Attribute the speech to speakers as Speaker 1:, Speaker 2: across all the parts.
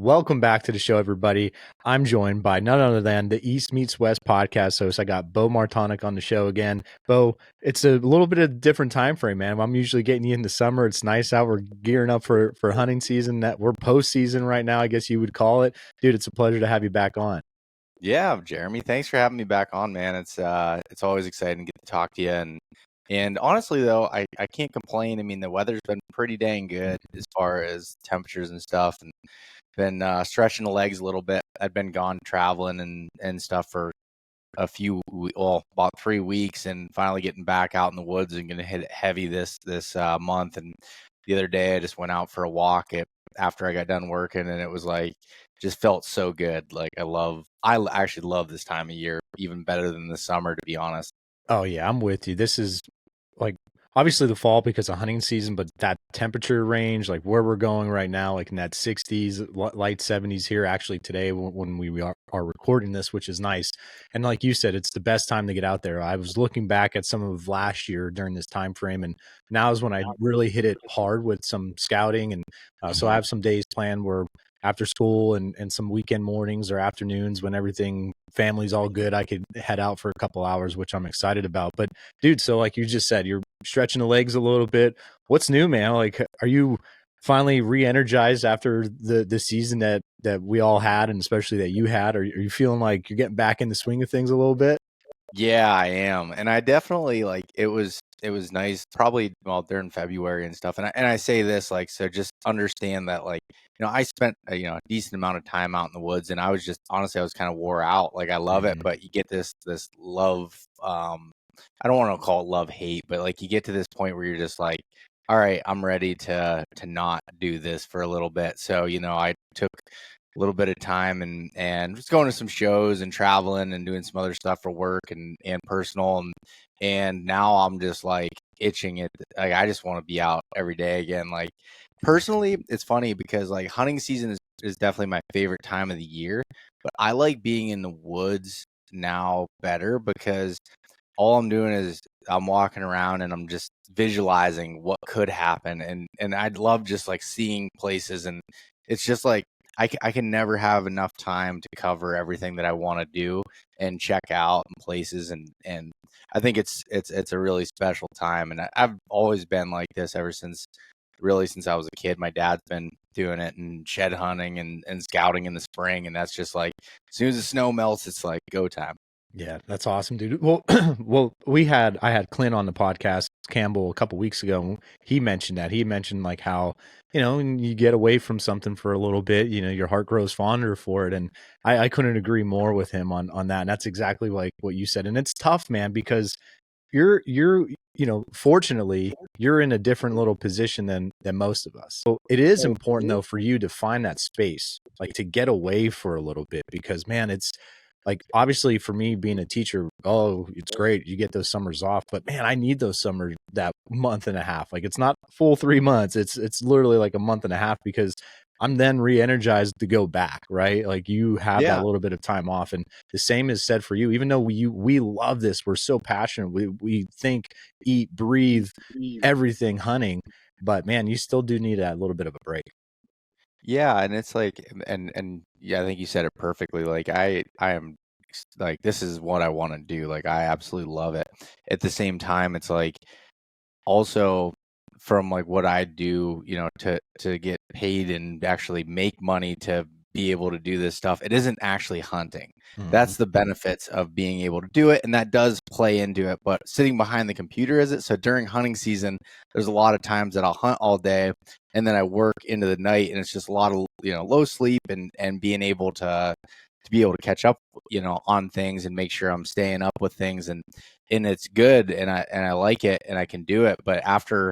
Speaker 1: welcome back to the show, everybody. I'm joined by none other than the East Meets West podcast host. I got Beau Martonik on the show again. Beau, it's a little bit of different time frame, man. I'm usually getting you in the summer. It's nice out. We're gearing up for hunting season. That we're postseason right now, I guess you would call it. Dude, it's a pleasure to have you back on.
Speaker 2: Yeah, Jeremy, thanks for having me back on, man. It's always exciting to get to talk to you. And honestly, though, I can't complain. I mean, the weather's been pretty dang good as far as temperatures and stuff, and been stretching the legs a little bit. I've been gone traveling and stuff for about 3 weeks, and finally getting back out in the woods and going to hit it heavy this month. And the other day, I just went out for a walk after I got done working, and it was like just felt so good. Like I actually love this time of year even better than the summer, to be honest.
Speaker 1: Oh yeah, I'm with you. This is like obviously the fall because of hunting season, but that temperature range, like where we're going right now, like in that 60s, light 70s here actually today when we are recording this, which is nice. And like you said, it's the best time to get out there. I was looking back at some of last year during this time frame, and now is when I really hit it hard with some scouting. And so I have some days planned where after school and some weekend mornings or afternoons when everything family's all good, I could head out for a couple hours, which I'm excited about. But dude, so like you just said, you're stretching the legs a little bit. What's new, man? Like, are you finally re-energized after the season that we all had, and especially that you had? Are you feeling like you're getting back in the swing of things a little bit?
Speaker 2: Yeah, I am. And I definitely it was nice probably during February and stuff. And I say this so just understand that I spent a decent amount of time out in the woods, and I was just honestly I was kind of wore out. Like I love it, but you get this love I don't want to call it love hate, but you get to this point where you're just like, all right, I'm ready to not do this for a little bit. So, I took a little bit of time and just going to some shows and traveling and doing some other stuff for work and personal. And now I'm just itching it. I just want to be out every day again. Personally, it's funny because hunting season is definitely my favorite time of the year, but I like being in the woods now better because all I'm doing is I'm walking around and I'm just visualizing what could happen. And I'd love just seeing places, and it's just I can never have enough time to cover everything that I want to do and check out places. And I think it's a really special time. And I've always been like this ever since I was a kid. My dad's been doing it and shed hunting and scouting in the spring. And that's just as soon as the snow melts, it's go time.
Speaker 1: Yeah, that's awesome, dude. Well, I had Clint on the podcast, Campbell, a couple weeks ago. And he mentioned that. He mentioned how, when you get away from something for a little bit, your heart grows fonder for it. And I couldn't agree more with him on that. And that's exactly like what you said. And it's tough, man, because you're fortunately you're in a different little position than most of us. So it is important though for you to find that space, to get away for a little bit, because man, it's obviously for me being a teacher, it's great. You get those summers off, but man, I need those summers, that month and a half. It's not full 3 months. It's literally a month and a half, because I'm then re-energized to go back, right? You have that little bit of time off. And the same is said for you, even though we love this, we're so passionate. We think, eat, breathe, everything hunting, but man, you still do need that little bit of a break.
Speaker 2: Yeah, and it's and yeah, I think you said it perfectly. I am this is what I want to do. I absolutely love it. At the same time, it's also from what I do, to get paid and actually make money to be able to do this stuff. It isn't actually hunting. That's the benefits of being able to do it, and that does play into it. But sitting behind the computer is it. So during hunting season, there's a lot of times that I'll hunt all day, and then I work into the night, and it's just a lot of low sleep and being able to be able to catch up on things and make sure I'm staying up with things, and it's good, and I like it, and I can do it. But after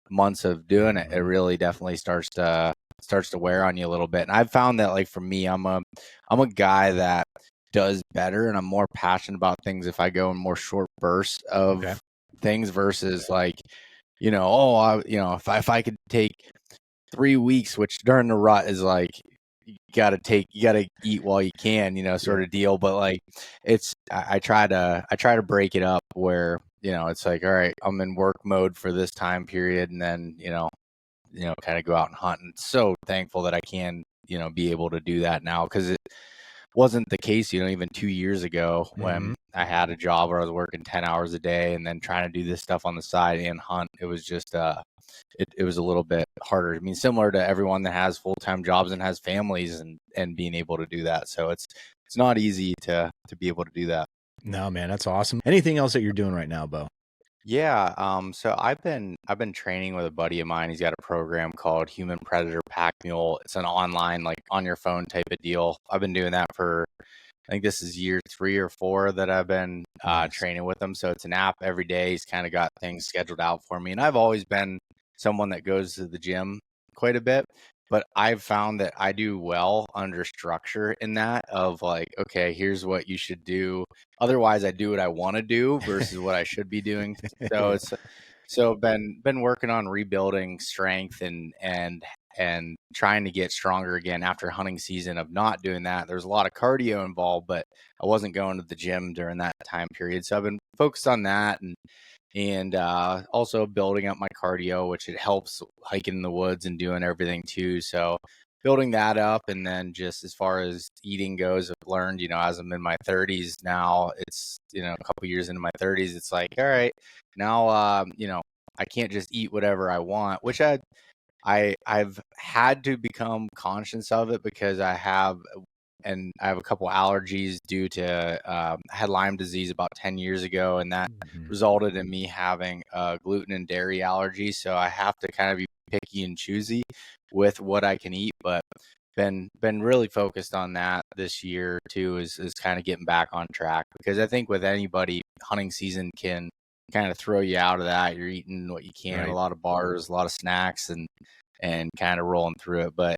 Speaker 2: months of doing it, it really definitely starts to wear on you a little bit. And I've found that for me, I'm a guy that does better, and I'm more passionate about things if I go in more short bursts of things versus if I could take 3 weeks, which during the rut is you gotta eat while you can, sort of deal. But I try to break it up where it's all right, I'm in work mode for this time period, and then kind of go out and hunt. And so thankful that I can, be able to do that now, because it wasn't the case, even 2 years ago when I had a job where I was working 10 hours a day and then trying to do this stuff on the side and hunt. It was just, it was a little bit harder. I mean, similar to everyone that has full-time jobs and has families and being able to do that. So it's not easy to be able to do that.
Speaker 1: No, man, that's awesome. Anything else that you're doing right now, Beau?
Speaker 2: Yeah, so I've been training with a buddy of mine. He's got a program called Human Predator Pack Mule. It's an online, like on your phone type of deal. I've been doing that for, I think this is year 3 or 4 that I've been
Speaker 1: Nice.
Speaker 2: training with him. So it's an app every day. He's kind of got things scheduled out for me. And I've always been someone that goes to the gym quite a bit, but I've found that I do well under structure in that, of like, okay, here's what you should do. Otherwise, I do what I want to do versus what I should be doing. So it's been working on rebuilding strength and trying to get stronger again after hunting season of not doing that. There's a lot of cardio involved, but I wasn't going to the gym during that time period. So I've been focused on that and also building up my cardio, which it helps hiking in the woods and doing everything too. So building that up. And then just as far as eating goes, I've learned, as I'm in my 30s now, it's, a couple years into my 30s, it's like, all right, now, I can't just eat whatever I want, which I've had to become conscious of it, because I have a couple allergies due to I had Lyme disease about 10 years ago, and that resulted in me having a gluten and dairy allergy. So I have to kind of be picky and choosy with what I can eat, but been really focused on that this year too, is kind of getting back on track, because I think with anybody, hunting season can kind of throw you out of that. You're eating what you can,
Speaker 1: Right.
Speaker 2: a lot of bars, a lot of snacks, and kind of rolling through it. But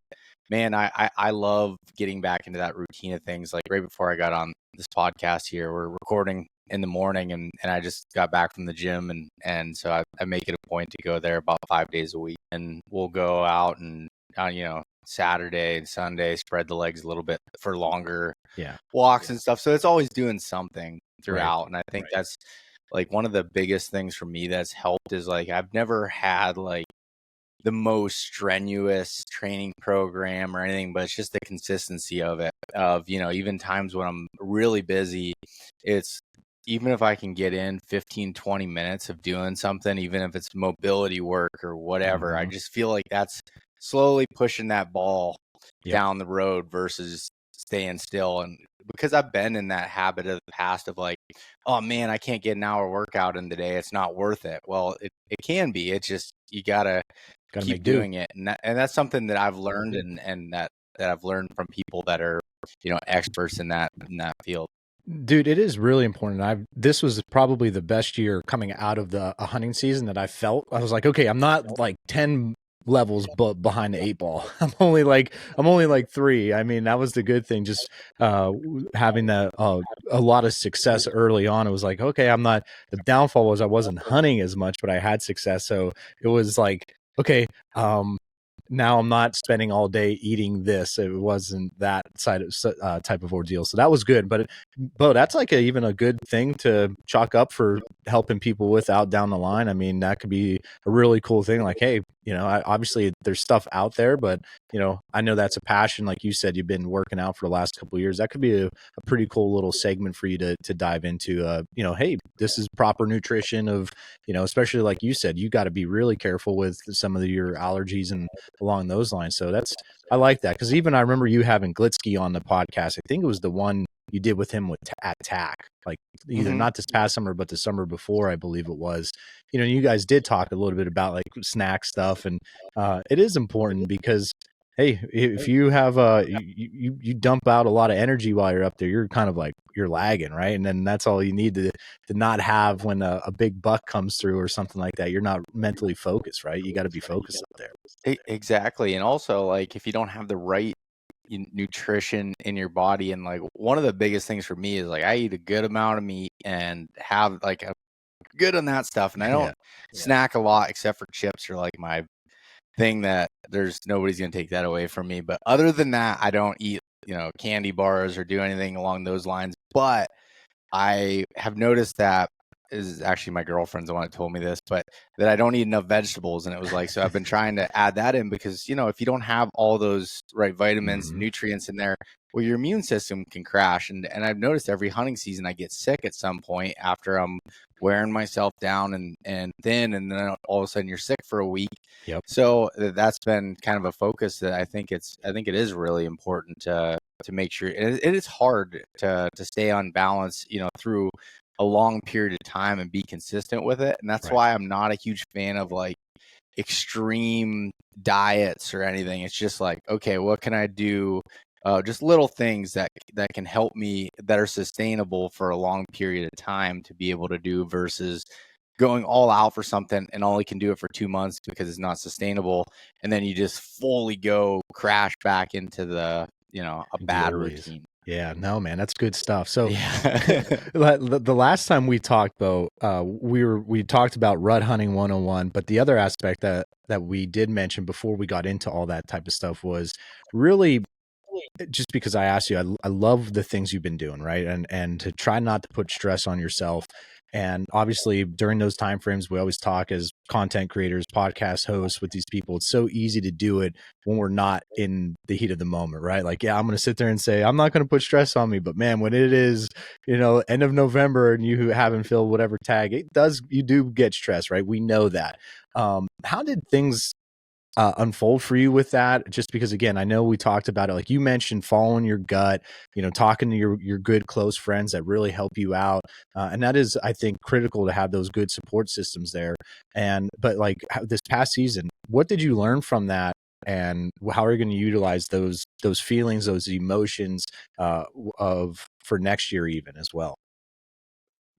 Speaker 2: man, I love getting back into that routine of things. Like right before I got on this podcast here, we're recording in the morning, and I just got back from the gym, and so I make it a point to go there about 5 days a week, and we'll go out and Saturday and Sunday spread the legs a little bit for longer walks and stuff. So it's always doing something throughout. And I think that's like one of the biggest things for me that's helped, is like I've never had like the most strenuous training program or anything, but it's just the consistency of it, of even times when I'm really busy, it's, even if I can get in 15-20 minutes of doing something, even if it's mobility work or whatever, I just feel like that's slowly pushing that ball down the road versus staying still. And because I've been in that habit of the past of like, oh man, I can't get an hour workout in today, it's not worth it. Well, it can be. It's just, you gotta keep doing it. And that's something that I've learned, and that I've learned from people that are, experts in that field.
Speaker 1: Dude, it is really important. This was probably the best year coming out of a hunting season that I felt. I was like, okay, I'm not like 10 levels behind the 8 ball. I'm only like 3. I mean, that was the good thing. Just having that a lot of success early on. It was like, okay, the downfall was I wasn't hunting as much, but I had success. So it was like, okay, now I'm not spending all day eating this. It wasn't that type of ordeal. So that was good. But that's like even a good thing to chalk up for helping people with out down the line. I mean, that could be a really cool thing. Like, hey, obviously there's stuff out there, but I know that's a passion. Like you said, you've been working out for the last couple of years. That could be a pretty cool little segment for you to dive into. Hey, this is proper nutrition of, especially like you said, you got to be really careful with some of your allergies and along those lines. So I like that, because even I remember you having Glitsky on the podcast. I think it was the one you did with him at TAC, like either not this past summer, but the summer before, I believe it was. You guys did talk a little bit about like snack stuff, and it is important because, hey, if you have you dump out a lot of energy while you're up there, you're kind of like, you're lagging, right? And then that's all you need to not have when a big buck comes through or something like that. You're not mentally focused, right? You got to be focused up there.
Speaker 2: Exactly. And also, like, if you don't have the right nutrition in your body, and like one of the biggest things for me is like I eat a good amount of meat and have like a good on that stuff, and I don't snack a lot except for chips, or like my thing that there's nobody's gonna take that away from me. But other than that, I don't eat candy bars or do anything along those lines. But I have noticed that is actually my girlfriend's the one that told me this, but that I don't eat enough vegetables. And it was like, so I've been trying to add that in because, if you don't have all those right vitamins, nutrients in there, well, your immune system can crash. And I've noticed every hunting season I get sick at some point after I'm wearing myself down and thin, and then all of a sudden you're sick for a week.
Speaker 1: Yep.
Speaker 2: So that's been kind of a focus that I think it is really important to make sure. It is hard to stay on balance, through a long period of time and be consistent with it. And that's why I'm not a huge fan of like extreme diets or anything. It's just like, okay, what can I do? Just little things that can help me, that are sustainable for a long period of time to be able to do, versus going all out for something and only can do it for 2 months because it's not sustainable. And then you just fully go crash back into the, a bad routine.
Speaker 1: Yeah, no, man, that's good stuff. So
Speaker 2: Yeah.
Speaker 1: the last time we talked, though, we talked about rut hunting 101, but the other aspect that we did mention before we got into all that type of stuff was really, just because I asked you, I love the things you've been doing, right? And to try not to put stress on yourself. And obviously during those timeframes, we always talk as content creators, podcast hosts with these people. It's so easy to do it when we're not in the heat of the moment, right? Like, yeah, I'm going to sit there and say, I'm not going to put stress on me, but man, when it is, end of November and you haven't filled whatever tag, you do get stressed, right? We know that. How did things unfold for you with that? Just because, again, I know we talked about it, like you mentioned, following your gut, talking to your good close friends that really help you out, and that is, I think, critical to have those good support systems there. But like this past season, what did you learn from that, and how are you going to utilize those feelings, those emotions for next year even as well?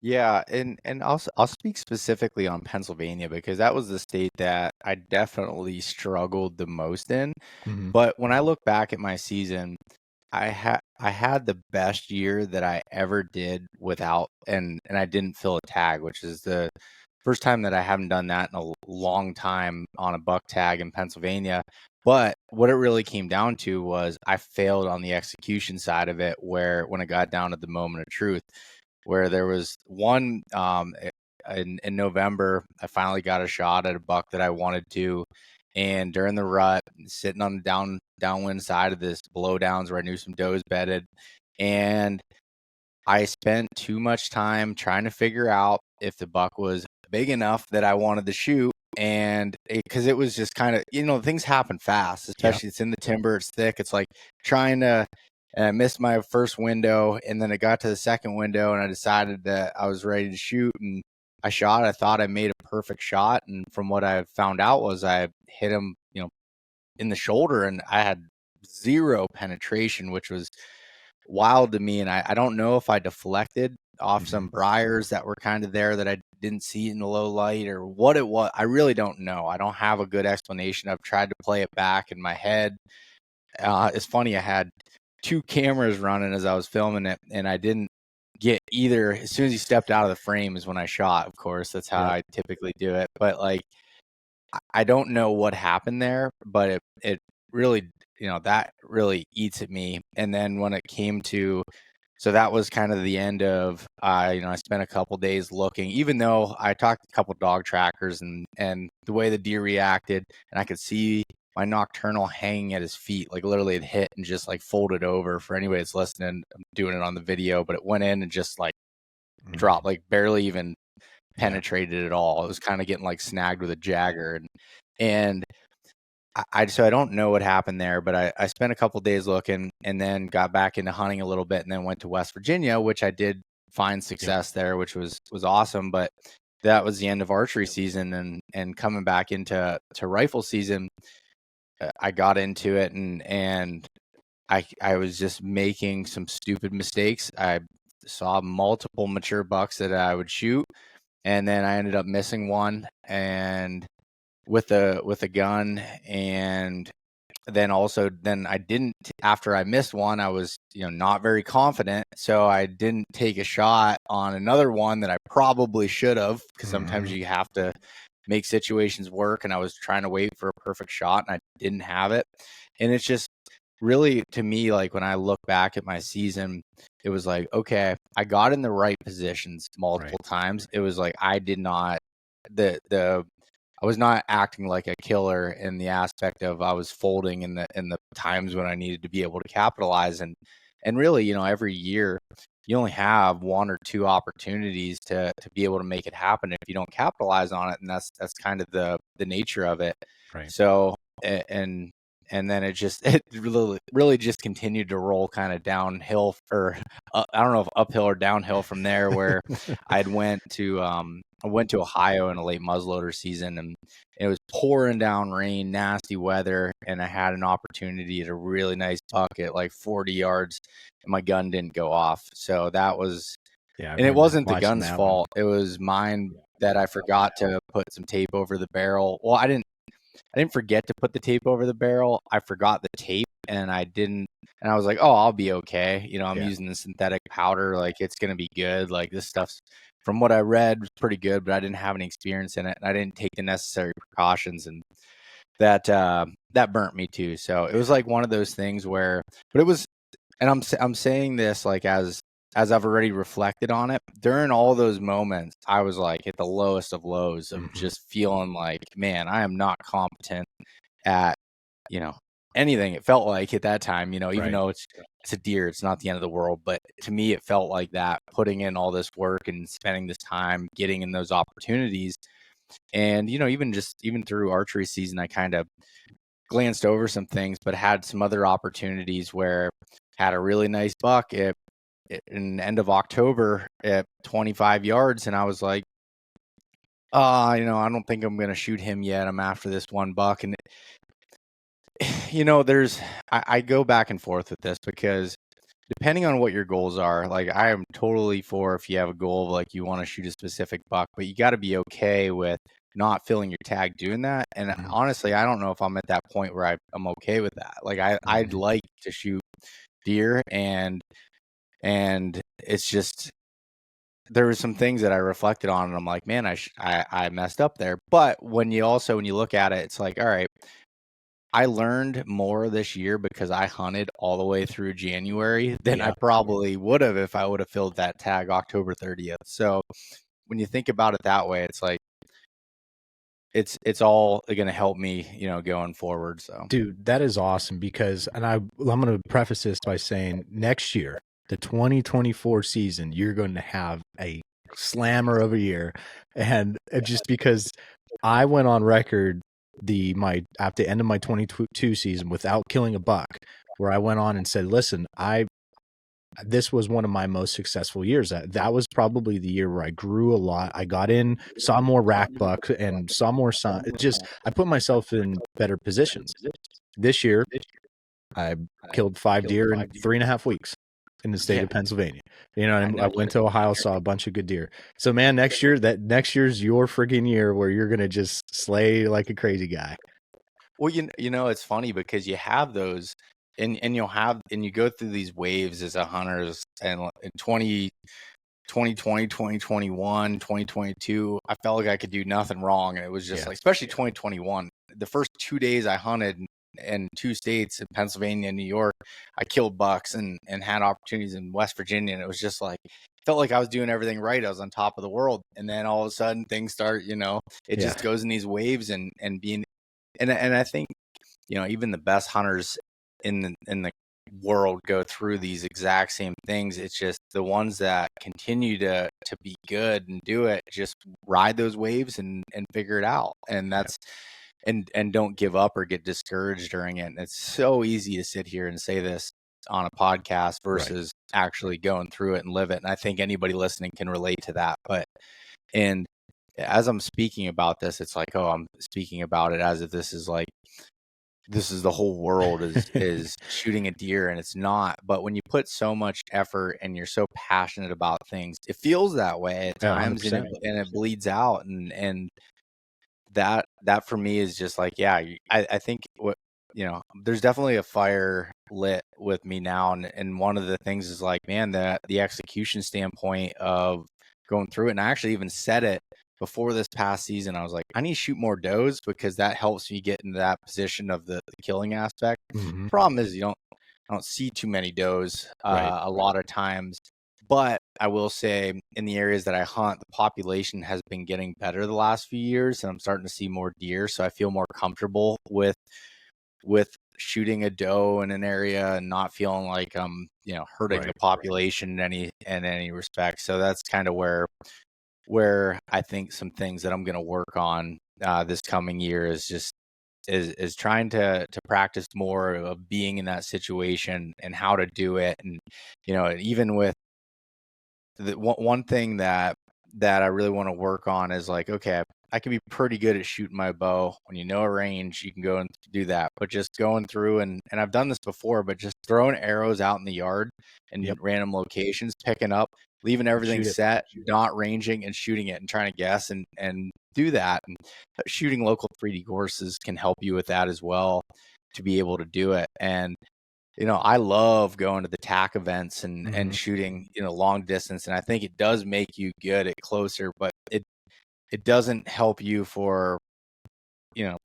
Speaker 2: Yeah, and I'll speak specifically on Pennsylvania because that was the state that I definitely struggled the most in.
Speaker 1: Mm-hmm.
Speaker 2: But when I look back at my season, I had the best year that I ever did without, and I didn't fill a tag, which is the first time that I haven't done that in a long time on a buck tag in Pennsylvania. But what it really came down to was I failed on the execution side of it, where when it got down to the moment of truth, where there was one in November, I finally got a shot at a buck that I wanted to. And during the rut, sitting on the downwind side of this blowdowns where I knew some does bedded, and I spent too much time trying to figure out if the buck was big enough that I wanted to shoot. And because it was just kind of, things happen fast, especially it's in the timber, it's thick. It's like trying to, and I missed my first window, and then it got to the second window, and I decided that I was ready to shoot, and I shot. I thought I made a perfect shot, and from what I found out was I hit him, in the shoulder, and I had zero penetration, which was wild to me. And I don't know if I deflected off some briars that were kind of there that I didn't see in the low light, or what it was. I really don't know. I don't have a good explanation. I've tried to play it back in my head. It's funny, I had 2 cameras running as I was filming it, and I didn't get either. As soon as he stepped out of the frame is when I shot, of course. That's how I typically do it. But like, I don't know what happened there, but it really, that really eats at me. And then when it came to, so that was kind of the end of, I spent a couple days looking, even though I talked to a couple dog trackers, and the way the deer reacted, and I could see my nocturnal hanging at his feet, like literally it hit and just like folded over. For anybody that's listening, I'm doing it on the video, but it went in and just like dropped, like barely even penetrated at all. It was kind of getting like snagged with a jagger, and so I don't know what happened there, but I spent a couple days looking, and then got back into hunting a little bit, and then went to West Virginia, which I did find success there, which was awesome. But that was the end of archery season, and coming back into rifle season, I got into it, and I was just making some stupid mistakes. I saw multiple mature bucks that I would shoot, and then I ended up missing one, and with a gun. And then I didn't, after I missed one, I was not very confident, so I didn't take a shot on another one that I probably should have, because sometimes you have to make situations work, and I was trying to wait for a perfect shot, and I didn't have it. And it's just really, to me, like when I look back at my season, it was like, okay, I got in the right positions multiple times. It was like I did not I was not acting like a killer in the aspect of I was folding in the times when I needed to be able to capitalize. And really, every year you only have one or two opportunities to be able to make it happen if you don't capitalize on it. And that's kind of the nature of it.
Speaker 1: Right.
Speaker 2: So, and then it really just continued to roll kind of downhill, or I don't know if uphill or downhill from there, where I went to Ohio in a late muzzleloader season, and it was pouring down rain, nasty weather, and I had an opportunity at a really nice buck at like 40 yards, and my gun didn't go off. So that was, and it wasn't the gun's fault. It was mine that I forgot to put some tape over the barrel. Well, I didn't forget to put the tape over the barrel. I forgot the tape, and I didn't. And I was like, oh, I'll be okay. I'm using the synthetic powder. Like, it's going to be good. Like, this stuff's, from what I read, was pretty good, but I didn't have any experience in it. And I didn't take the necessary precautions. And that burnt me too. So it was like one of those things where, but it was, and I'm saying this like as I've already reflected on it, during all those moments, I was like at the lowest of lows of just feeling like, man, I am not competent at, anything. It felt like at that time, even though it's a deer, it's not the end of the world. But to me, it felt like that, putting in all this work and spending this time, getting in those opportunities. And, even through archery season, I kind of glanced over some things, but had some other opportunities where had a really nice buck in end of October at 25 yards. And I was like, I don't think I'm going to shoot him yet. I'm after this one buck. And, I go back and forth with this, because depending on what your goals are, like I am totally for if you have a goal of like you want to shoot a specific buck, but you got to be okay with not filling your tag doing that. And honestly, I don't know if I'm at that point where I'm okay with that. Like I'd like to shoot deer, and it's just, there were some things that I reflected on, and I'm like, man, I messed up there. But when you look at it, it's like, all right, I learned more this year because I hunted all the way through January than I probably would have if I would have filled that tag October 30th. So when you think about it that way, it's like, it's all going to help me, going forward. So,
Speaker 1: dude, that is awesome, because, and I'm going to preface this by saying next year, the 2024 season, you're going to have a slammer of a year. And just because I went on record at the end of my 22 season without killing a buck, where I went on and said, listen, this was one of my most successful years. That was probably the year where I grew a lot. I got in, saw more rack buck, and saw more sun. I put myself in better positions. This year, I killed 5 deer in 3.5 weeks in the state of Pennsylvania. I went to Ohio, saw a bunch of good deer. So man, next year's your freaking year where you're going to just slay like a crazy guy.
Speaker 2: Well, it's funny because you have those, and you go through these waves as a hunter, and in 2020, 2021, 2022, I felt like I could do nothing wrong. And it was just like, especially 2021, the first 2 days I hunted in 2 states, in Pennsylvania and New York, I killed bucks and had opportunities in West Virginia. And it was just like, felt like I was doing everything right. I was on top of the world. And then all of a sudden things start, it just goes in these waves, and being, and I think, even the best hunters in the world go through these exact same things. It's just the ones that continue to be good and do it, just ride those waves and figure it out. And that's, and don't give up or get discouraged during it. And it's so easy to sit here and say this on a podcast versus actually going through it and live it. And I think anybody listening can relate to that. But, and as I'm speaking about this, it's like, oh, I'm speaking about it as if this is the whole world is shooting a deer, and it's not. But when you put so much effort and you're so passionate about things, it feels that way at times, and it bleeds out. And that for me is just like, I think there's definitely a fire lit with me now. And one of the things is like, man, the execution standpoint of going through it. And I actually even said it before this past season. I was like, I need to shoot more does, because that helps me get into that position of the killing aspect. Problem is, don't see too many does
Speaker 1: Right.
Speaker 2: a lot of times. But I will say in the areas that I hunt, the population has been getting better the last few years, and I'm starting to see more deer. So I feel more comfortable with shooting a doe in an area and not feeling like I'm, hurting the population in any respect. So that's kind of where I think some things that I'm going to work on this coming year is just is trying to practice more of being in that situation and how to do it. And even with the one thing that I really want to work on is like, okay, I can be pretty good at shooting my bow. When you know a range, you can go and do that. But just going through and I've done this before, but just throwing arrows out in the yard in random locations, picking up, leaving everything set, not ranging and shooting it and trying to guess and do that. And shooting local 3D courses can help you with that as well, to be able to do it. And I love going to the TAC events and shooting, long distance. And I think it does make you good at closer, but it doesn't help you for,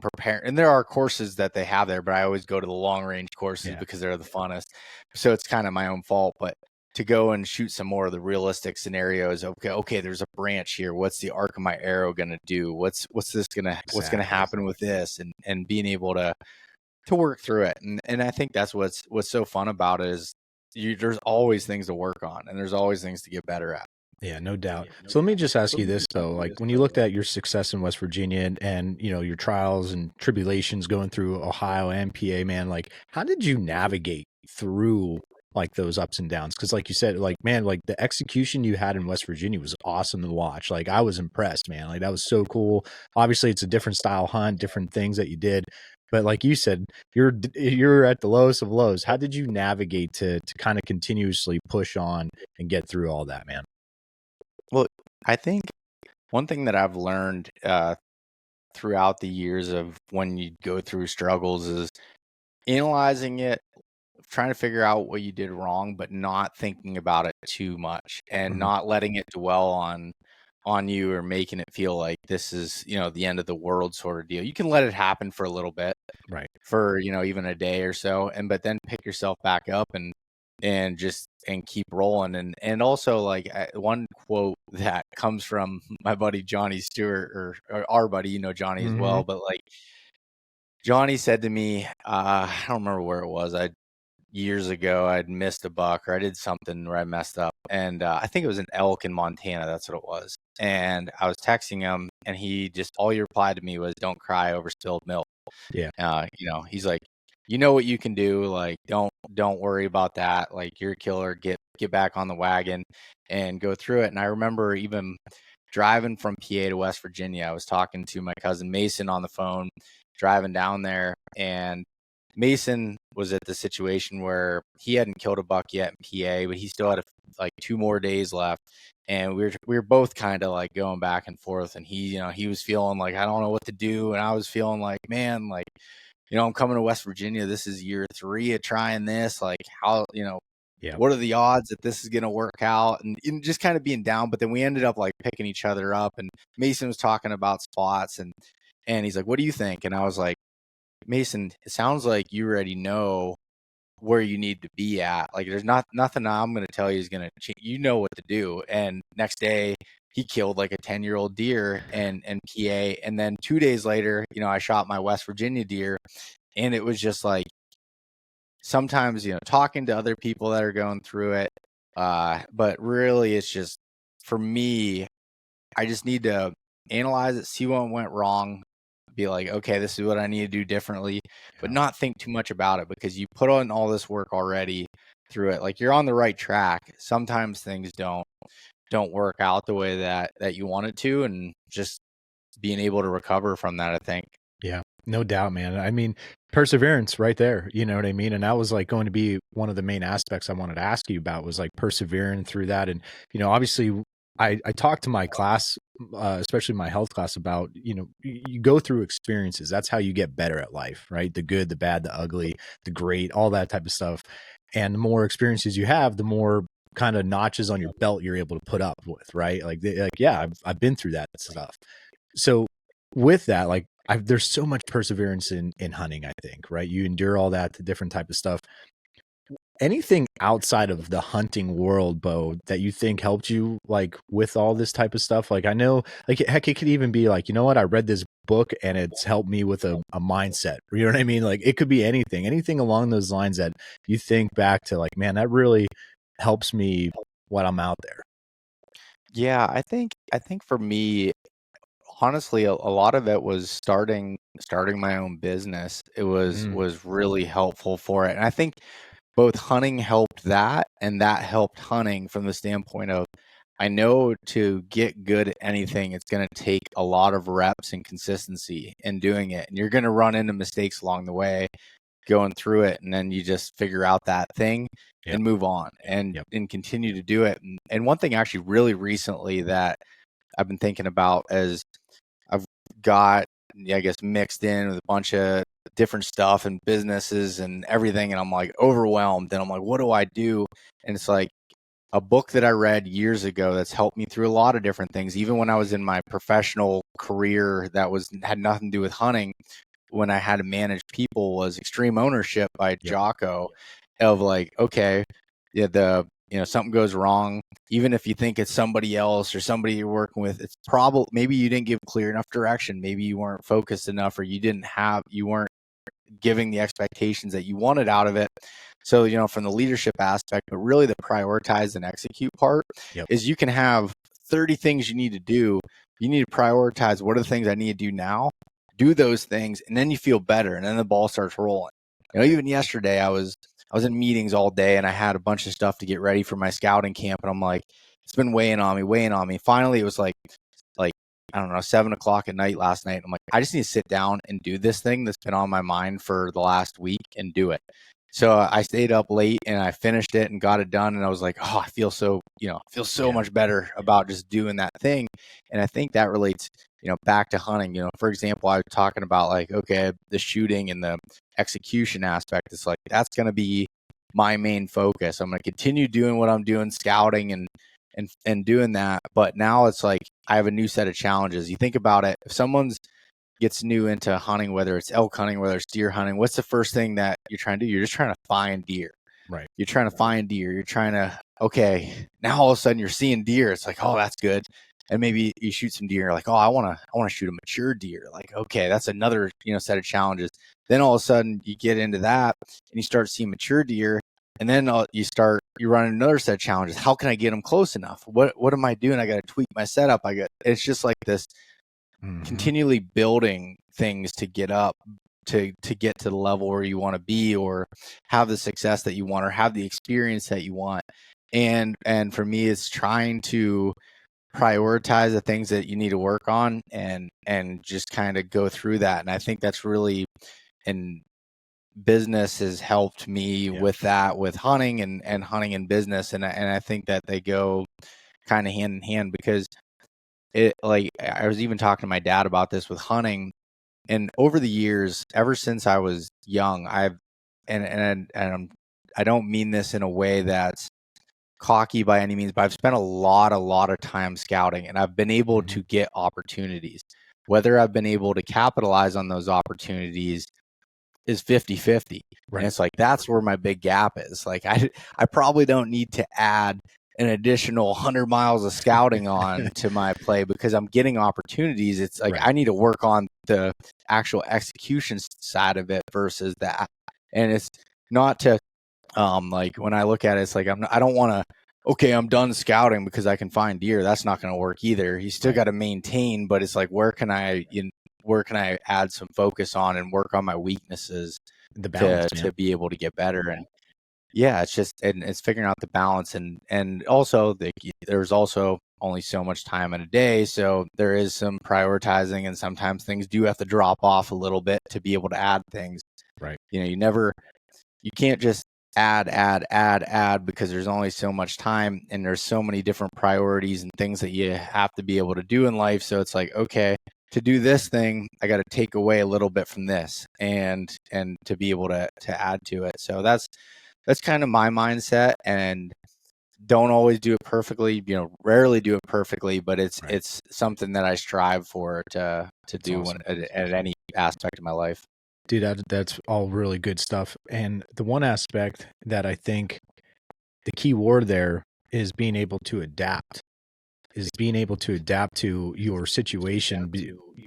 Speaker 2: prepare. And there are courses that they have there, but I always go to the long range courses because they're the funnest. So it's kind of my own fault, but to go and shoot some more of the realistic scenarios. Okay, there's a branch here. What's the arc of my arrow going to do? What's going to happen with this? And being able to work through it. And I think that's what's so fun about it is there's always things to work on and there's always things to get better at.
Speaker 1: Yeah, no doubt. So let me just ask you this though, like when you looked at your success in West Virginia and your trials and tribulations going through Ohio and PA, man, like how did you navigate through like those ups and downs? Because like you said, like, man, like the execution you had in West Virginia was awesome to watch. Like I was impressed, man. Like that was so cool. Obviously it's a different style hunt, different things that you did. But like you said, you're at the lowest of lows. How did you navigate to kind of continuously push on and get through all that, man?
Speaker 2: Well, I think one thing that I've learned throughout the years of when you go through struggles is analyzing it, trying to figure out what you did wrong, but not thinking about it too much and not letting it dwell on you or making it feel like this is, the end of the world sort of deal. You can let it happen for a little bit,
Speaker 1: right?
Speaker 2: For, even a day or so, but then pick yourself back up and keep rolling. And also like one quote that comes from my buddy Johnny Stewart or our buddy, Johnny as well, but like Johnny said to me, I don't remember where it was. Years ago, I'd missed a buck or I did something where I messed up. And I think it was an elk in Montana. That's what it was. And I was texting him and all he replied to me was, "Don't cry over spilled milk."
Speaker 1: Yeah.
Speaker 2: He's like, "You know what you can do. Like, don't worry about that. Like, you're a killer. Get back on the wagon and go through it." And I remember even driving from PA to West Virginia, I was talking to my cousin Mason on the phone, driving down there, and Mason was at the situation where he hadn't killed a buck yet in PA, but he still had like 2 more days left. And we were both kind of like going back and forth. And he was feeling like, I don't know what to do. And I was feeling like, man, like, I'm coming to West Virginia. This is year 3 of trying this. Like how, what are the odds that this is going to work out? And just kind of being down. But then we ended up like picking each other up. And Mason was talking about spots and he's like, "What do you think?" And I was like, "Mason, it sounds like you already know where you need to be at. Like there's nothing I'm going to tell you is going to change. You know what to do." And next day he killed like a 10-year-old deer and PA. And then 2 days later, I shot my West Virginia deer. And it was just like, sometimes, talking to other people that are going through it. But really it's just, for me, I just need to analyze it, see what went wrong, be like, okay, this is what I need to do differently, but not think too much about it because you put on all this work already through it. Like you're on the right track. Sometimes things don't work out the way that you want it to, and just being able to recover from that, I think.
Speaker 1: Yeah, no doubt, man. I mean, perseverance right there. You know what I mean? And that was like going to be one of the main aspects I wanted to ask you about was like persevering through that. And, obviously I talked to my class, especially my health class about, you go through experiences. That's how you get better at life, right? The good, the bad, the ugly, the great, all that type of stuff. And the more experiences you have, the more kind of notches on your belt you're able to put up with, right? Yeah, I've been through that stuff. So with that, like there's so much perseverance in hunting, I think, right? You endure all that, the different type of stuff. anything outside of the hunting world, Beau, that you think helped you like with all this type of stuff? Like I know, like heck, it could even be like, you know what, I read this book and it's helped me with a mindset. You know what I mean? Like it could be anything along those lines that you think back to like, man, that really helps me when I'm out there.
Speaker 2: Yeah, I think for me, honestly, a lot of it was starting my own business. It was really helpful for it. And I think both hunting helped that, and that helped hunting from the standpoint of I know to get good at anything, it's going to take a lot of reps and consistency in doing it. And you're going to run into mistakes along the way going through it. And then you just figure out that thing and move on and continue to do it. And one thing actually really recently that I've been thinking about as I've got, I guess, mixed in with a bunch of different stuff and businesses and everything. And I'm like overwhelmed. And I'm like, what do I do? And it's like a book that I read years ago that's helped me through a lot of different things. Even when I was in my professional career that had nothing to do with hunting, when I had to manage people, was Extreme Ownership by Jocko, of like, okay, something goes wrong, even if you think it's somebody else or somebody you're working with, it's probably maybe you didn't give clear enough direction, maybe you weren't focused enough, or you weren't giving the expectations that you wanted out of it. So, from the leadership aspect, but really the prioritize and execute part is you can have 30 things you need to do. You need to prioritize what are the things I need to do now, do those things, and then you feel better, and then the ball starts rolling. Even yesterday I was in meetings all day, and I had a bunch of stuff to get ready for my scouting camp, and I'm like, it's been weighing on me. Finally, it was like I don't know, 7:00 at night last night. I'm like, I just need to sit down and do this thing that's been on my mind for the last week and do it. So I stayed up late and I finished it and got it done. And I was like, oh, I feel so much better about just doing that thing. And I think that relates, back to hunting. For example, I was talking about like, okay, the shooting and the execution aspect. It's like, that's going to be my main focus. I'm going to continue doing what I'm doing, scouting and doing that. But now it's like I have a new set of challenges. You think about it, if someone's gets new into hunting, whether it's elk hunting, whether it's deer hunting, what's the first thing that you're trying to do? You're just trying to find deer.
Speaker 1: Right.
Speaker 2: You're trying to find deer. You're trying to, okay, now all of a sudden you're seeing deer. It's like, oh, that's good. And maybe you shoot some deer, like, oh, I want to shoot a mature deer. Like, okay, that's another, set of challenges. Then all of a sudden you get into that and you start seeing mature deer. And then you run another set of challenges. How can I get them close enough? What am I doing? I got to tweak my setup. It's just like this continually building things to get up to get to the level where you want to be, or have the success that you want, or have the experience that you want. And for me, it's trying to prioritize the things that you need to work on and just kind of go through that. And I think that's really, and business has helped me with that, with hunting and hunting and business. And I think that they go kind of hand in hand, because like I was even talking to my dad about this with hunting, and over the years, ever since I was young, I don't mean this in a way that's cocky by any means, but I've spent a lot of time scouting, and I've been able to get opportunities. Whether I've been able to capitalize on those opportunities is 50-50. Right. And it's like, that's where my big gap is. Like I probably don't need to add an additional 100 miles of scouting on to my play, because I'm getting opportunities. It's like, I need to work on the actual execution side of it versus that. And it's not to, like when I look at it, it's like, I don't want to, okay, I'm done scouting because I can find deer. That's not going to work either. You still got to maintain, but it's like, where can I add some focus on and work on my weaknesses, the balance, to be able to get better? And it's just, and it's figuring out the balance, and also there's also only so much time in a day, so there is some prioritizing, and sometimes things do have to drop off a little bit to be able to add things. Right. You can't just add, because there's only so much time, and there's so many different priorities and things that you have to be able to do in life. So it's like, okay, to do this thing, I got to take away a little bit from this, and to be able to add to it. So that's kind of my mindset, and don't always do it perfectly, rarely do it perfectly, but it's something that I strive for to do at any aspect of my life.
Speaker 1: Dude, that's all really good stuff. And the one aspect that I think the key word there is being able to adapt, is being able to adapt to your situation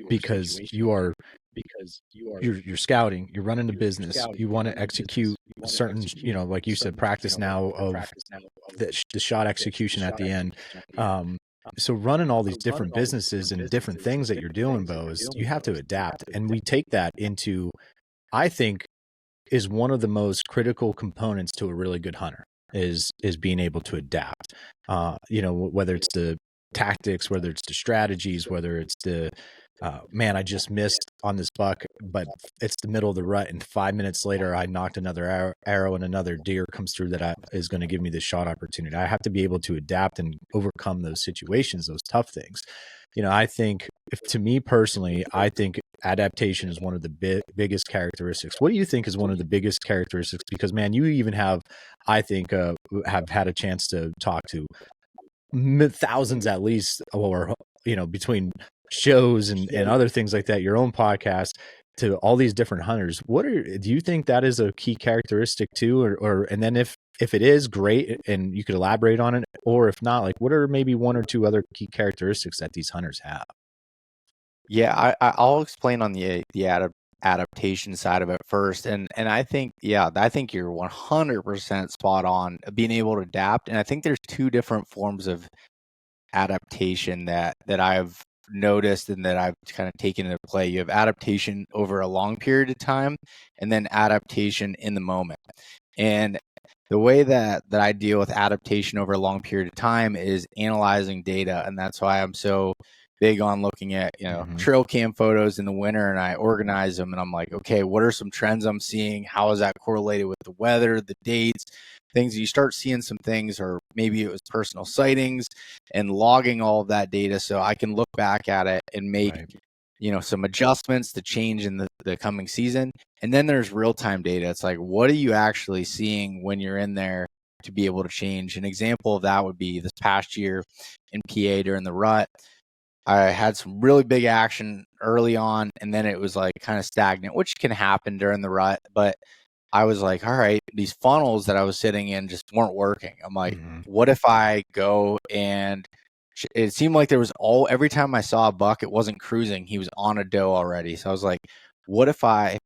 Speaker 1: because you're scouting, you're running a business, you want to execute certain, like you said, practice now of the shot execution at the end. So running all these different businesses and different things that you're doing, Bo, is you have to adapt. And we take that into, I think, is one of the most critical components to a really good hunter is being able to adapt. Whether it's the tactics, whether it's the strategies, whether it's the man, I just missed on this buck, but it's the middle of the rut, and 5 minutes later, I knocked another arrow, and another deer comes through that is going to give me the shot opportunity. I have to be able to adapt and overcome those situations, those tough things. I think, to me personally, I think adaptation is one of the biggest characteristics. What do you think is one of the biggest characteristics? Because, man, you even have, I think, have had a chance to talk to thousands at least, or between shows and other things like that, your own podcast, to all these different hunters. Do you think that is a key characteristic too, or and then if it is, great, and you could elaborate on it, or if not, like, what are maybe one or two other key characteristics that these hunters have?
Speaker 2: Yeah, I'll explain on the adaptation side of it first, and I think you're 100% spot on, being able to adapt. And I think there's two different forms of adaptation that I've noticed and that I've kind of taken into play. You have adaptation over a long period of time, and then adaptation in the moment. And the way that I deal with adaptation over a long period of time is analyzing data, and that's why I'm so big on looking at trail cam photos in the winter, and I organize them, and I'm like, okay, what are some trends I'm seeing? How is that correlated with the weather, the dates, things? You start seeing some things, or maybe it was personal sightings, and logging all of that data so I can look back at it and make some adjustments to change in the coming season. And then there's real-time data. It's like, what are you actually seeing when you're in there to be able to change? An example of that would be this past year in PA during the rut. I had some really big action early on, and then it was like kind of stagnant, which can happen during the rut. But I was like, all right, these funnels that I was sitting in just weren't working. I'm like, what if I go and it seemed like there was every time I saw a buck, it wasn't cruising. He was on a doe already. So I was like, what if I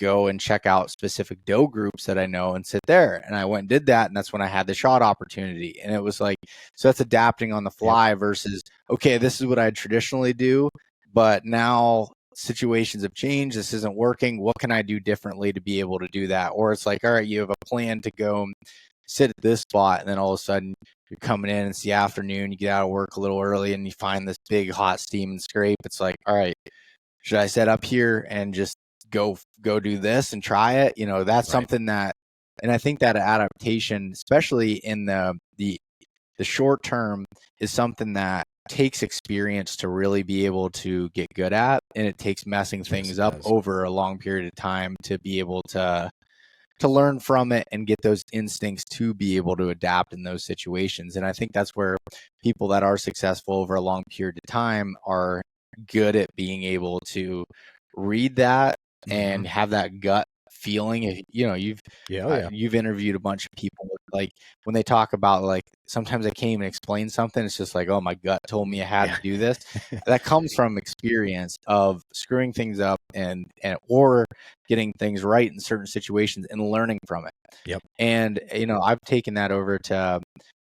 Speaker 2: go and check out specific doe groups that I know and sit there? And I went and did that. And that's when I had the shot opportunity. And it was like, so that's adapting on the fly versus, okay, this is what I traditionally do, but now situations have changed. This isn't working. What can I do differently to be able to do that? Or it's like, all right, you have a plan to go sit at this spot, and then all of a sudden you're coming in, it's the afternoon, you get out of work a little early, and you find this big hot steam and scrape. It's like, all right, should I set up here and just go do this and try it? That's something that, and I think that adaptation, especially in the short term, is something that takes experience to really be able to get good at, and it takes messing things up over a long period of time to be able to learn from it and get those instincts to be able to adapt in those situations. And I think that's where people that are successful over a long period of time are good at being able to read that and have that gut feeling. You've interviewed a bunch of people, like when they talk about, like, sometimes I can't even explain something. It's just like, oh, my gut told me I had to do this. That comes from experience of screwing things up and or getting things right in certain situations and learning from it.
Speaker 1: Yep.
Speaker 2: And I've taken that over to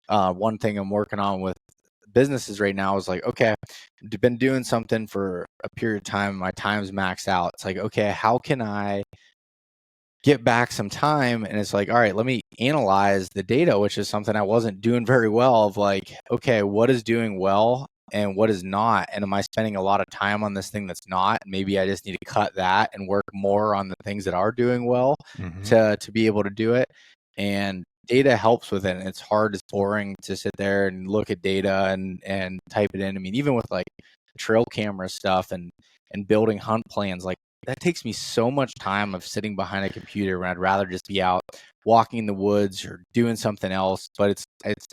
Speaker 2: one thing I'm working on with businesses right now is like, okay, I've been doing something for a period of time, my time's maxed out. It's like, okay, how can I get back some time? And it's like, all right, let me analyze the data, which is something I wasn't doing very well, of like, okay, what is doing well and what is not? And am I spending a lot of time on this thing that's not? Maybe I just need to cut that and work more on the things that are doing well to be able to do it. And data helps with it. And it's hard, it's boring to sit there and look at data and type it in. I mean, even with like trail camera stuff and building hunt plans, like that takes me so much time of sitting behind a computer when I'd rather just be out walking in the woods or doing something else. But it's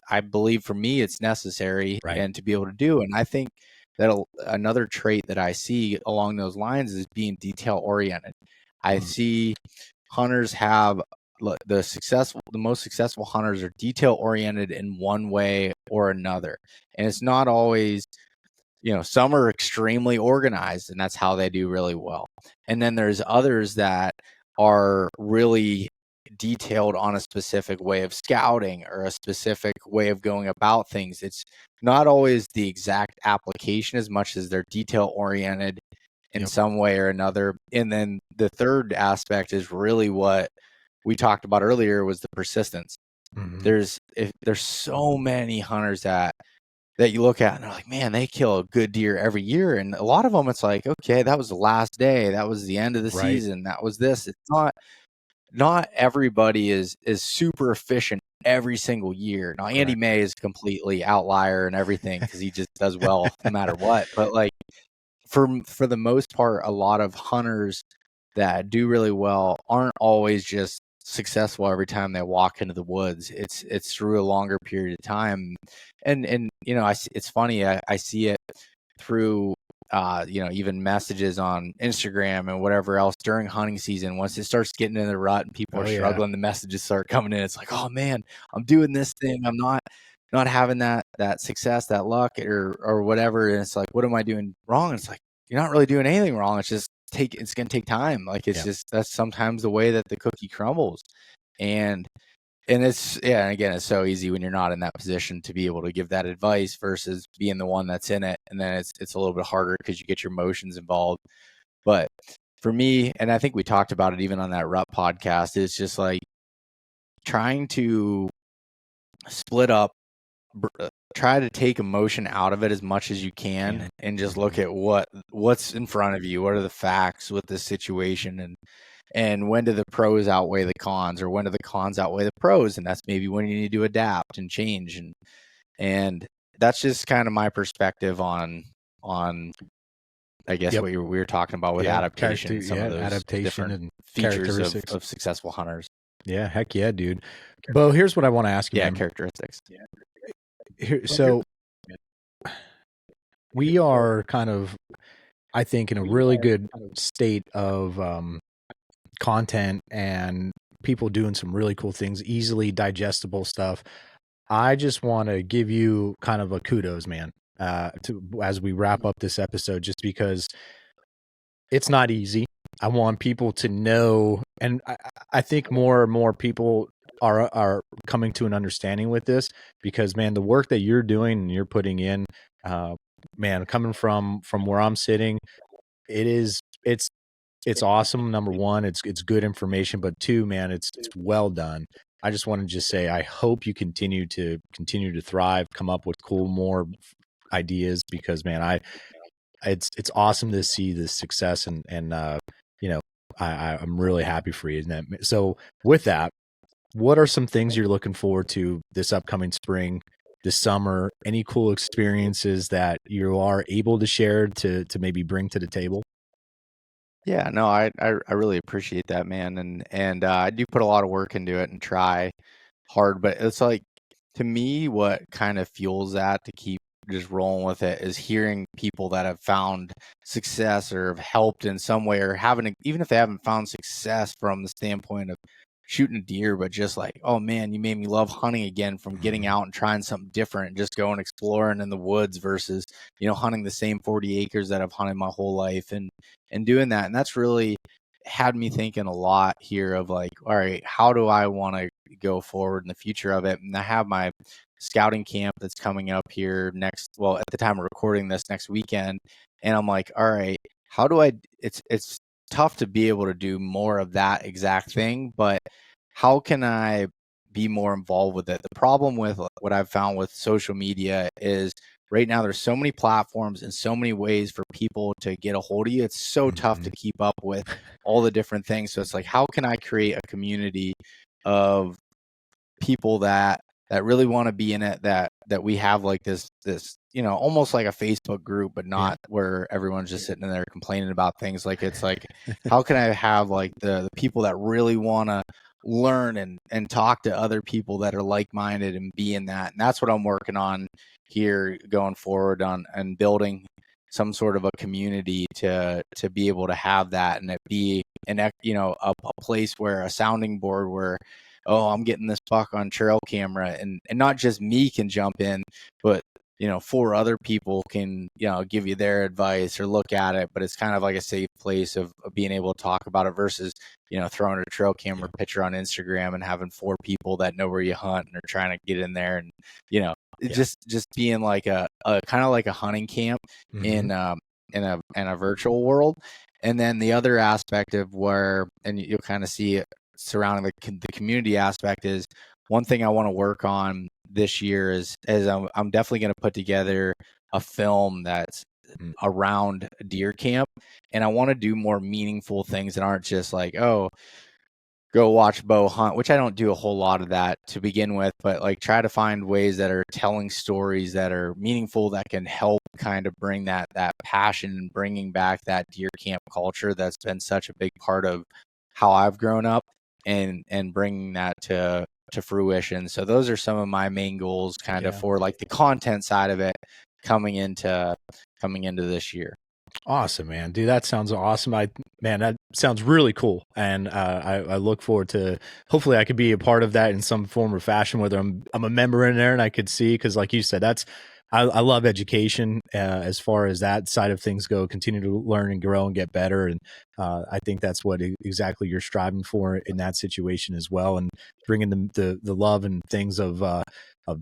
Speaker 2: I believe for me, it's necessary and to be able to do. And I think that another trait that I see along those lines is being detail oriented. I see hunters have the most successful hunters are detail oriented in one way or another. And it's not always, some are extremely organized and that's how they do really well. And then there's others that are really detailed on a specific way of scouting or a specific way of going about things. It's not always the exact application as much as they're detail oriented in some way or another. And then the third aspect is really what we talked about earlier, was the persistence. There's so many hunters that you look at and they're like, man, they kill a good deer every year. And a lot of them, it's like, okay, that was the last day. That was the end of the season. That was this. It's not everybody is super efficient every single year. Now, Andy May is completely outlier and everything because he just does well no matter what. But like for the most part, a lot of hunters that do really well aren't always just successful every time they walk into the woods. It's through a longer period of time. And it's funny. I see it through even messages on Instagram and whatever else during hunting season. Once it starts getting in the rut and people are struggling, the messages start coming in. It's like, oh man, I'm doing this thing. I'm not having that success, that luck or whatever. And it's like, what am I doing wrong? And it's like, you're not really doing anything wrong. It's just it's going to take time. Like it's just, that's sometimes the way that the cookie crumbles. And it's, again, it's so easy when you're not in that position to be able to give that advice versus being the one that's in it. And then it's a little bit harder because you get your emotions involved. But for me, and I think we talked about it even on that Rut podcast, it's just like trying to split up, try to take emotion out of it as much as you can and just look at what's in front of you. What are the facts with this situation? And when do the pros outweigh the cons, or when do the cons outweigh the pros? And that's maybe when you need to adapt and change. And that's just kind of my perspective on I guess what we were talking about with adaptation, and some of those
Speaker 1: adaptation
Speaker 2: different
Speaker 1: and
Speaker 2: features of successful hunters.
Speaker 1: Yeah, heck yeah, dude. Beau, here's what I want to ask you.
Speaker 2: Yeah, man. Characteristics.
Speaker 1: So we are kind of, I think, in a really good state of content and people doing some really cool things, easily digestible stuff. I just want to give you kind of a kudos, man, as we wrap up this episode, just because it's not easy. I want people to know, and I think more and more people are coming to an understanding with this, because man, the work that you're doing and you're putting in, man, coming from where I'm sitting, it's awesome. Number one, it's good information, but two, man, it's well done. I just want to just say, I hope you continue to thrive, come up with more ideas, because man, it's awesome to see the success and I'm really happy for you. So with that, what are some things you're looking forward to this upcoming spring, this summer? Any cool experiences that you are able to share to maybe bring to the table?
Speaker 2: Yeah, no, I really appreciate that, man. And I do put a lot of work into it and try hard, but it's like, to me, what kind of fuels that to keep just rolling with it is hearing people that have found success or have helped in some way, or even if they haven't found success from the standpoint of shooting a deer, but just like, oh man, you made me love hunting again from getting out and trying something different and just going exploring in the woods versus, hunting the same 40 acres that I've hunted my whole life and doing that. And that's really had me thinking a lot here of like, all right, how do I want to go forward in the future of it? And I have my scouting camp that's coming up here at the time of recording this, next weekend. And I'm like, all right, how do it's tough to be able to do more of that exact thing, but how can I be more involved with it? The problem with what I've found with social media is right now there's so many platforms and so many ways for people to get a hold of you. It's so tough to keep up with all the different things. So it's like, how can I create a community of people that really want to be in it, that we have like this almost like a Facebook group, but not where everyone's just sitting in there complaining about things. Like, it's like, how can I have like the people that really want to learn and talk to other people that are like-minded and be in that? And that's what I'm working on here going forward on and building some sort of a community to be able to have that, and it be a place where a sounding board where, oh, I'm getting this buck on trail camera, and not just me can jump in, but 4 other people can, give you their advice or look at it, but it's kind of like a safe place of being able to talk about it versus, throwing a trail camera picture on Instagram and having 4 people that know where you hunt and are trying to get in there, and, just being like a kind of like a hunting camp in a virtual world. And then the other aspect of where, and you'll kind of see it surrounding the community aspect, is one thing I want to work on this year is I'm definitely going to put together a film that's around deer camp, and I want to do more meaningful things that aren't just like, oh, go watch Beau hunt, which I don't do a whole lot of that to begin with, but like try to find ways that are telling stories that are meaningful, that can help kind of bring that passion and bringing back that deer camp culture that's been such a big part of how I've grown up, and bringing that to fruition. So those are some of my main goals kind of for like the content side of it coming into this year.
Speaker 1: Awesome, man. Dude, that sounds awesome. That sounds really cool. And I look forward to, hopefully I could be a part of that in some form or fashion, whether I'm a member in there and I could see, because like you said, I love education as far as that side of things go, continue to learn and grow and get better. And I think that's what exactly you're striving for in that situation as well. And bringing the love and things of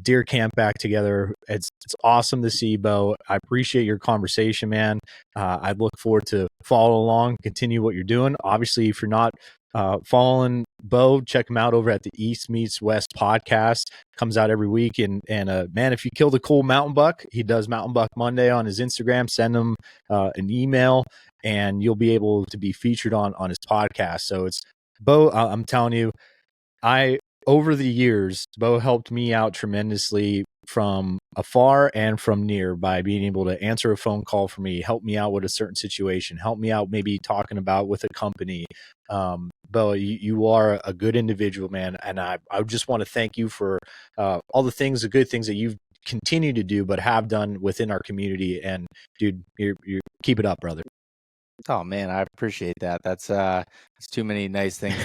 Speaker 1: deer camp back together. It's awesome to see, Beau. I appreciate your conversation, man. I look forward to follow along, continue what you're doing. Obviously, if you're not following Beau, check him out over at the East Meets West podcast. Comes out every week. And man, if you killed a cool mountain buck, he does Mountain Buck Monday on his Instagram. Send him an email and you'll be able to be featured on his podcast. So it's Beau. I'm telling you, over the years, Beau helped me out tremendously from afar and from near by being able to answer a phone call for me, help me out with a certain situation, help me out maybe talking about with a company. Beau, you are a good individual, man. And I just want to thank you for all the good things that you've continued to do, but have done within our community. And dude, you keep it up, brother.
Speaker 2: Oh man, I appreciate that. That's too many nice things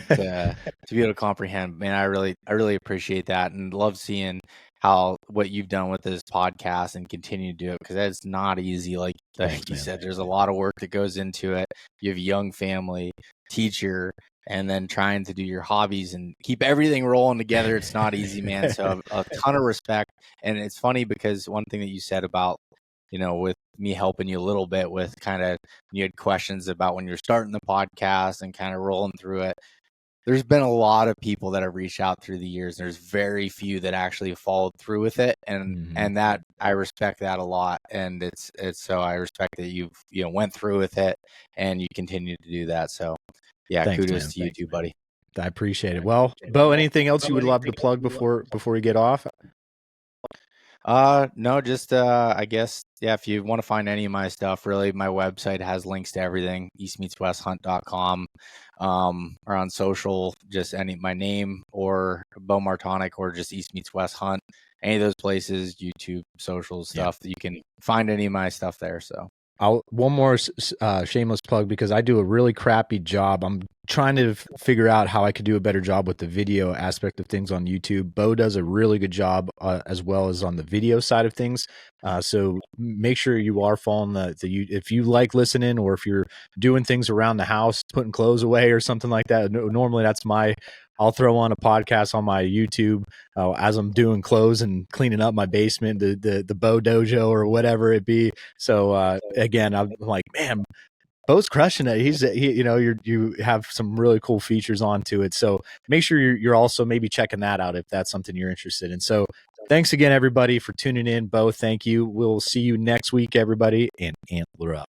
Speaker 2: to be able to comprehend. Man, I really appreciate that, and love seeing what you've done with this podcast and continue to do it, because it's not easy. Like you said, there's a lot of work that goes into it. You have a young family, teacher, and then trying to do your hobbies and keep everything rolling together. It's not easy, man. So a ton of respect. And it's funny because one thing that you said about, with me helping you a little bit with kind of, you had questions about when you're starting the podcast and kind of rolling through it. There's been a lot of people that have reached out through the years. There's very few that actually followed through with it. And that, I respect that a lot. And it's so I respect that you've, went through with it and you continue to do that. So yeah, thanks, kudos, man. To you too, buddy.
Speaker 1: I appreciate it. Well, Beau, anything else you would love to plug before we get off?
Speaker 2: No, just I guess, yeah, if you want to find any of my stuff, really, my website has links to everything, eastmeetswesthunt.com, or on social, just my name or Beau Martonik, or just East Meets West Hunt, any of those places, YouTube, social stuff, that you can find any of my stuff there. So
Speaker 1: one more shameless plug, because I do a really crappy job. I'm trying to figure out how I could do a better job with the video aspect of things on YouTube. Beau does a really good job as well as on the video side of things. So make sure you are following if you like listening, or if you're doing things around the house, putting clothes away or something like that. Normally I'll throw on a podcast on my YouTube as I'm doing clothes and cleaning up my basement, the Beau Dojo or whatever it be. So again, I'm like, man, Beau's crushing it. You have some really cool features onto it. So make sure you're also maybe checking that out if that's something you're interested in. So thanks again, everybody, for tuning in. Beau, thank you. We'll see you next week, everybody, and Antler Up.